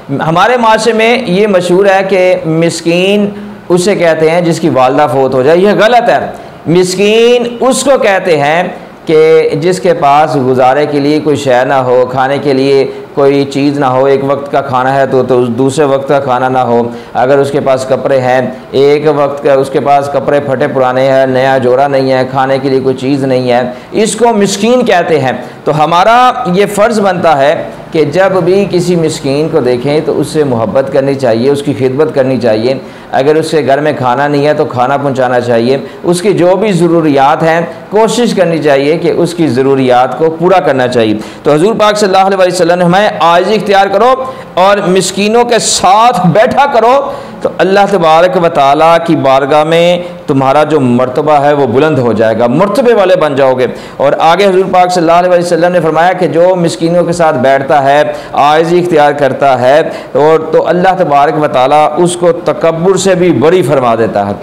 ہمارے معاشرے میں یہ مشہور ہے کہ مسکین اسے کہتے ہیں جس کی والدہ فوت ہو جائے، یہ غلط ہے۔ مسکین اس کو کہتے ہیں کہ جس کے پاس گزارے کے لیے کوئی شے نہ ہو، کھانے کے لیے کوئی چیز نہ ہو، ایک وقت کا کھانا ہے تو دوسرے وقت کا کھانا نہ ہو، اگر اس کے پاس کپڑے ہیں، ایک وقت کا اس کے پاس کپڑے پھٹے پرانے ہیں، نیا جوڑا نہیں ہے، کھانے کے لیے کوئی چیز نہیں ہے، اس کو مسکین کہتے ہیں۔ تو ہمارا یہ فرض بنتا ہے کہ جب بھی کسی مسکین کو دیکھیں تو اس سے محبت کرنی چاہیے، اس کی خدمت کرنی چاہیے، اگر اس کے گھر میں کھانا نہیں ہے تو کھانا پہنچانا چاہیے، اس کی جو بھی ضروریات ہیں کوشش کرنی چاہیے کہ اس کی ضروریات کو پورا کرنا چاہیے۔ تو حضور پاک صلی اللہ علیہ وسلم نے ہمیں عاجزی اختیار کرو اور مسکینوں کے ساتھ بیٹھا کرو، تو اللہ تبارک و تعالیٰ کی بارگاہ میں تمہارا جو مرتبہ ہے وہ بلند ہو جائے گا، مرتبے والے بن جاؤ گے۔ اور آگے حضور پاک صلی اللہ علیہ وسلم نے فرمایا کہ جو مسکینوں کے ساتھ بیٹھتا ہے، عاجزی اختیار کرتا ہے، اور تو اللہ تبارک و تعالیٰ اس کو تکبر سے بھی بری فرما دیتا ہے۔